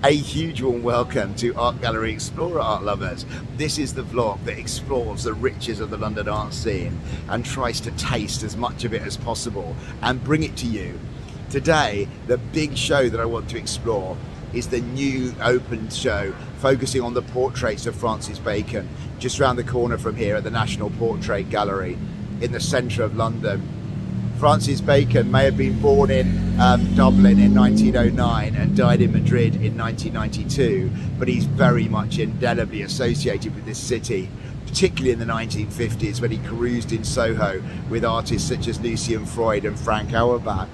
A huge warm welcome to Art Gallery Explorer, art lovers. This is the vlog that explores the riches of the London art scene and tries to taste as much of it as possible and bring it to you. Today, the big show that I want to explore is the new open show focusing on the portraits of Francis Bacon, just around the corner from here at the National Portrait Gallery in the centre of London. Francis Bacon may have been born in Dublin in 1909 and died in Madrid in 1992, but he's very much indelibly associated with this city, particularly in the 1950s when he caroused in Soho with artists such as Lucian Freud and Frank Auerbach.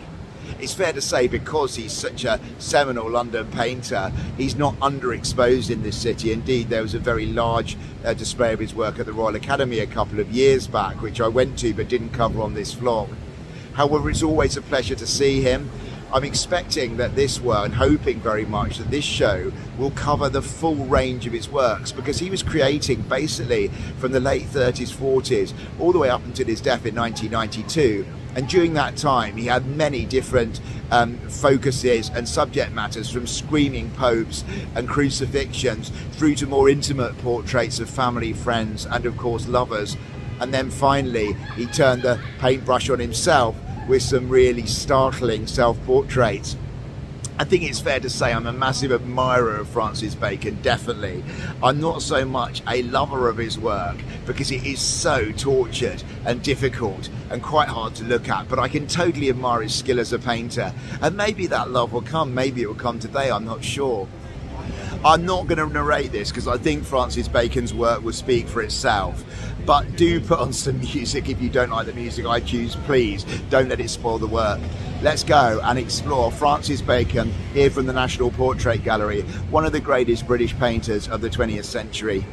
It's fair to say, because he's such a seminal London painter, he's not underexposed in this city. Indeed, there was a very large display of his work at the Royal Academy a couple of years back, which I went to but didn't cover on this vlog. However, it's always a pleasure to see him. I'm expecting that this one, hoping very much that this show will cover the full range of his works, because he was creating basically from the late 30s, 40s, all the way up until his death in 1992. And during that time, he had many different focuses and subject matters, from screaming popes and crucifixions through to more intimate portraits of family, friends, and of course lovers. And then finally, he turned the paintbrush on himself with some really startling self-portraits. I think it's fair to say I'm a massive admirer of Francis Bacon, definitely. I'm not so much a lover of his work because it is so tortured and difficult and quite hard to look at, but I can totally admire his skill as a painter. And maybe that love will come, maybe it will come today, I'm not sure. I'm not going to narrate this because I think Francis Bacon's work will speak for itself. But do put on some music if you don't like the music I choose, please. Don't let it spoil the work. Let's go and explore Francis Bacon here from the National Portrait Gallery, one of the greatest British painters of the 20th century.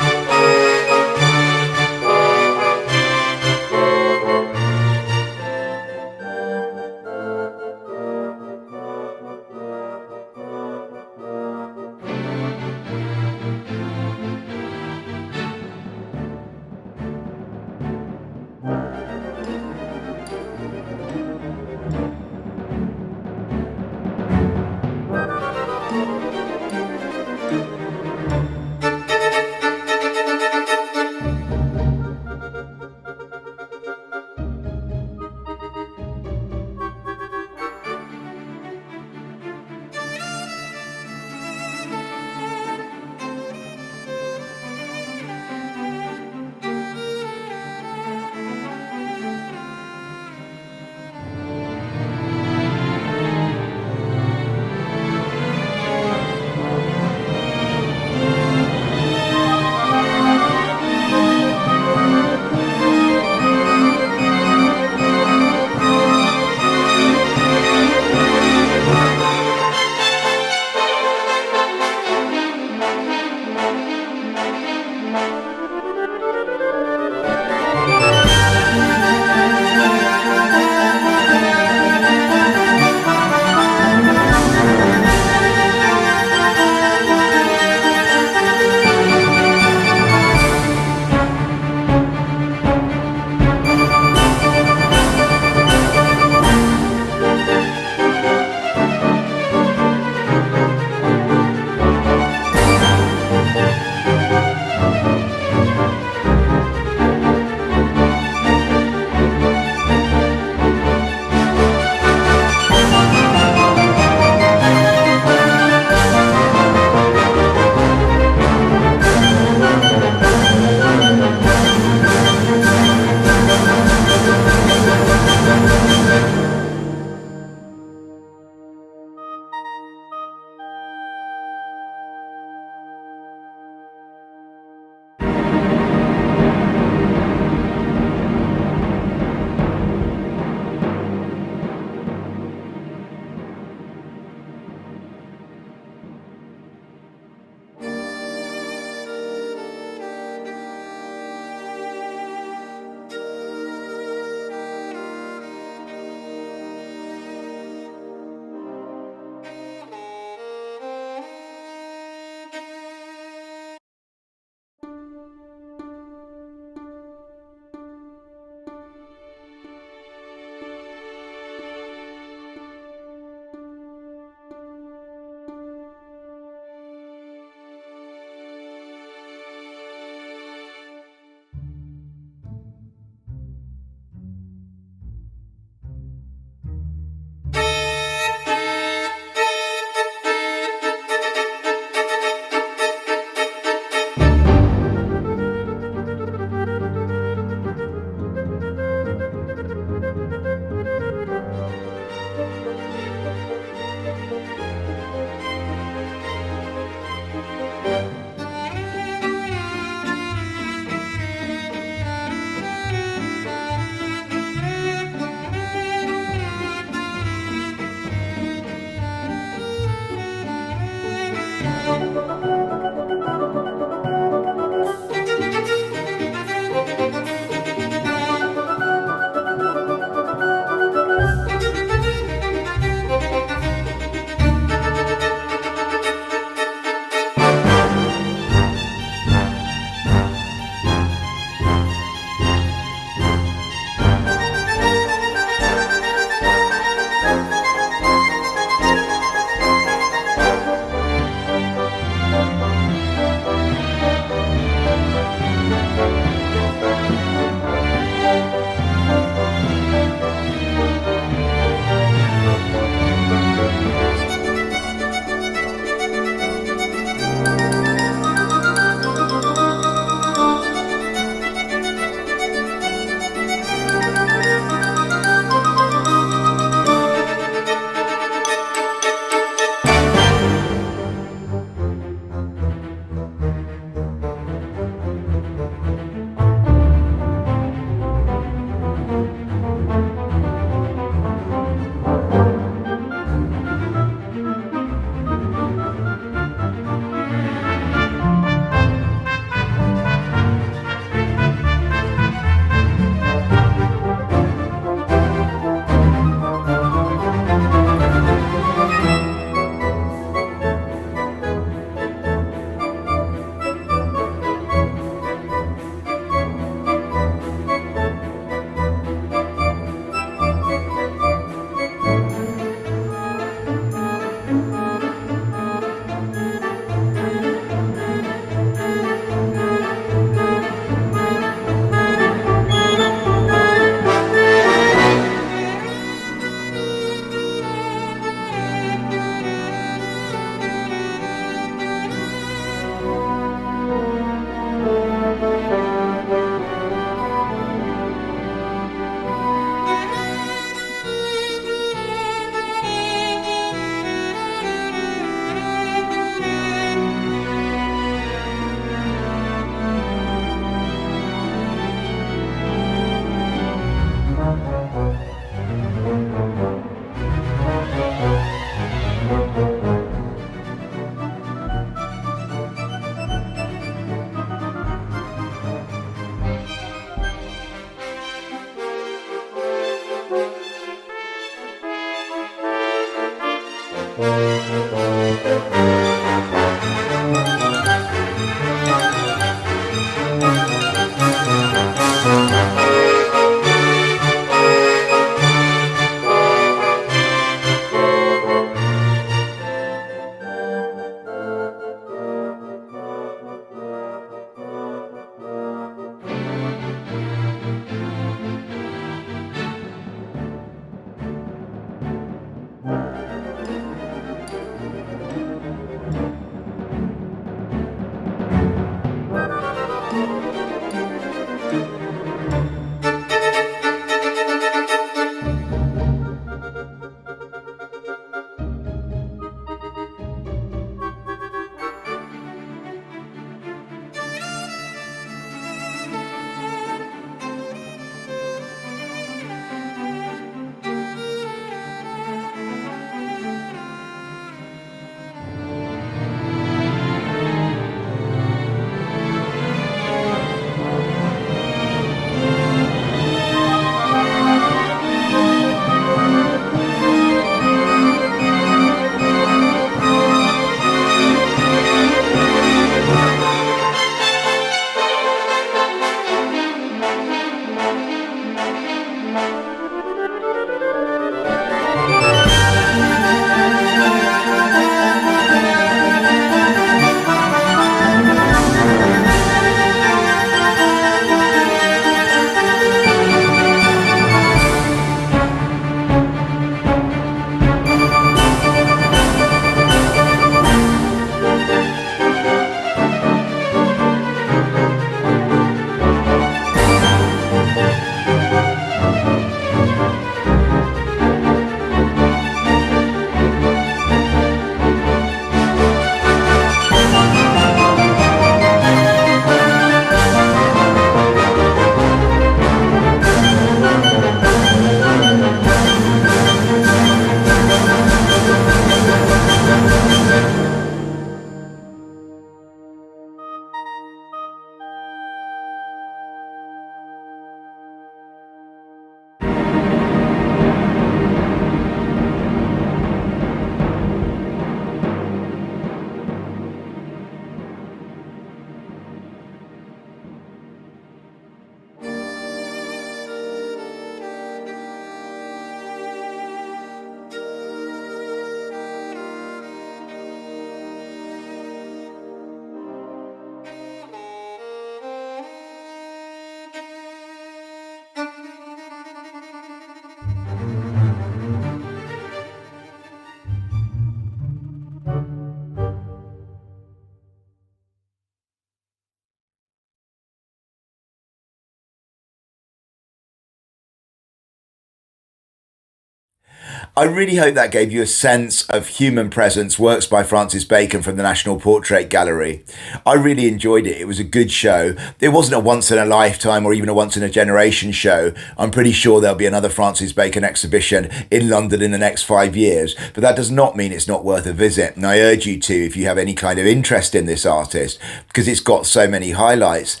I really hope that gave you a sense of Human Presence, works by Francis Bacon from the National Portrait Gallery. I really enjoyed it. It was a good show. It wasn't a once in a lifetime or even a once in a generation show. I'm pretty sure there'll be another Francis Bacon exhibition in London in the next 5 years, but that does not mean it's not worth a visit. And I urge you to, if you have any kind of interest in this artist, because it's got so many highlights.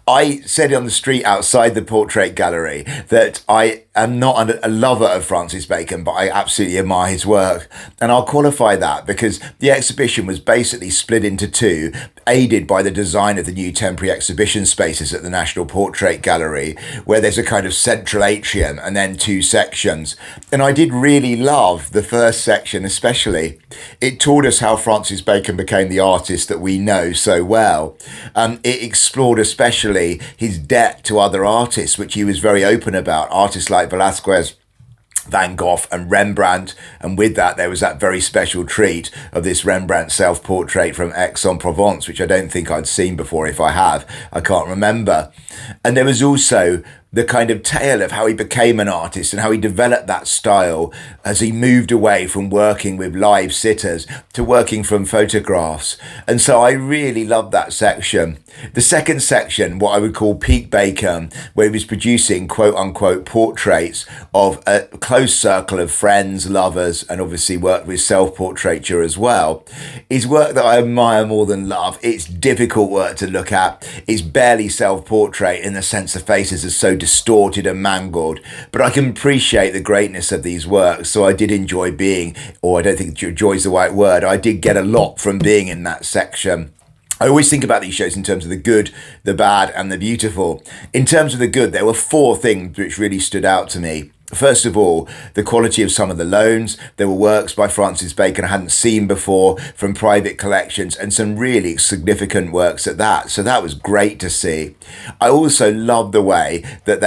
I said on the street outside the Portrait Gallery that I am not a lover of Francis Bacon, but I absolutely admire his work. And I'll qualify that because the exhibition was basically split into two, aided by the design of the new temporary exhibition spaces at the National Portrait Gallery, where there's a kind of central atrium and then two sections. And I did really love the first section especially. It taught us how Francis Bacon became the artist that we know so well. It explored especially his debt to other artists, which he was very open about, artists like Velázquez, Van Gogh and Rembrandt, and with that there was that very special treat of this Rembrandt self-portrait from Aix-en-Provence, which I don't think I'd seen before. If I have, I can't remember. And there was also the kind of tale of how he became an artist and how he developed that style as he moved away from working with live sitters to working from photographs. And so I really loved that section. The second section, what I would call peak Bacon, where he was producing quote unquote portraits of a close circle of friends, lovers, and obviously worked with self-portraiture as well, is work that I admire more than love. It's difficult work to look at. It's barely self-portrait in the sense the faces are so distorted and mangled. But I can appreciate the greatness of these works, so I did enjoy being, or I don't think joy is the right word, I did get a lot from being in that section. I always think about these shows in terms of the good, the bad, and the beautiful. In terms of the good, there were 4 things which really stood out to me. First of all, the quality of some of the loans. There were works by Francis Bacon I hadn't seen before from private collections, and some really significant works at that. So that was great to see. I also loved the way that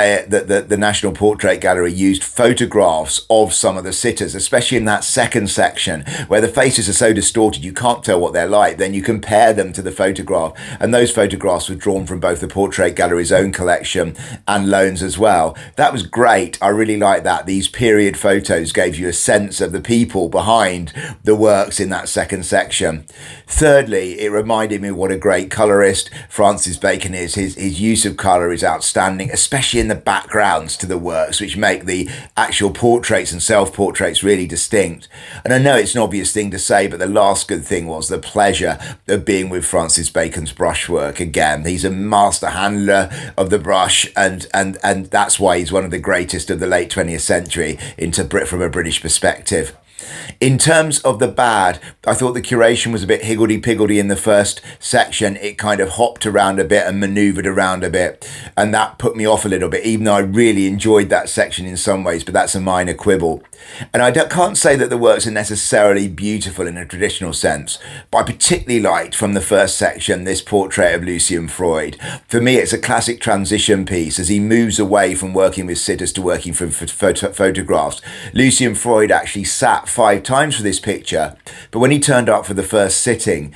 the National Portrait Gallery used photographs of some of the sitters, especially in that second section where the faces are so distorted you can't tell what they're like. Then you compare them to the photograph, and those photographs were drawn from both the Portrait Gallery's own collection and loans as well. That was great. I really liked that. These period photos gave you a sense of the people behind the works in that second section. Thirdly, it reminded me what a great colorist Francis Bacon is. His use of color is outstanding, especially in the backgrounds to the works, which make the actual portraits and self-portraits really distinct. And I know it's an obvious thing to say, but the last good thing was the pleasure of being with Francis Bacon's brushwork again. He's a master handler of the brush, and that's why he's one of the greatest of the late 20th century from a British perspective. In terms of the bad, I thought the curation was a bit higgledy-piggledy in the first section. It kind of hopped around a bit and manoeuvred around a bit, and that put me off a little bit, even though I really enjoyed that section in some ways, but that's a minor quibble. And I can't say that the works are necessarily beautiful in a traditional sense, but I particularly liked from the first section this portrait of Lucian Freud. For me, it's a classic transition piece as he moves away from working with sitters to working from photographs. Lucian Freud actually sat 5 times for this picture, but when he turned up for the first sitting,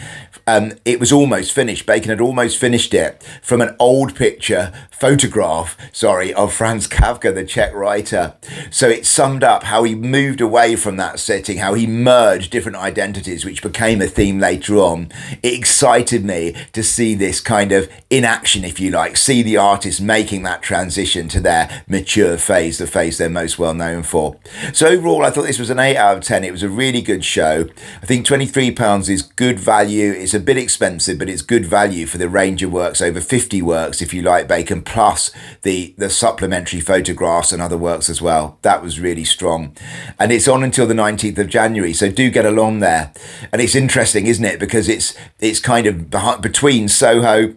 it was almost finished. Bacon had almost finished it from an old photograph of Franz Kafka, the Czech writer. So it summed up how he moved away from that sitting, how he merged different identities, which became a theme later on. It excited me to see this kind of in action, if you like, see the artist making that transition to their mature phase, the phase they're most well known for. So overall, I thought this was an 8 out of 10. It was a really good show. I think £23 is good value. It's a bit expensive, but it's good value for the range of works, over 50 works, if you like, Bacon, plus the supplementary photographs and other works as well. That was really strong. And it's on until the 19th of January, so do get along there. And it's interesting, isn't it? Because it's kind of between Soho,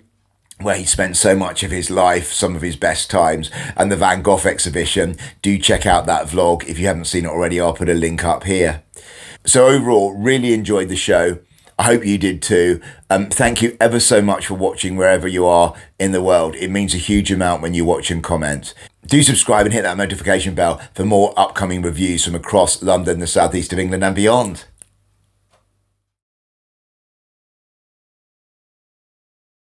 where he spent so much of his life, some of his best times, and the Van Gogh exhibition. Do check out that vlog. If you haven't seen it already, I'll put a link up here. So overall, really enjoyed the show. I hope you did too. Thank you ever so much for watching wherever you are in the world. It means a huge amount when you watch and comment. Do subscribe and hit that notification bell for more upcoming reviews from across London, the southeast of England and beyond.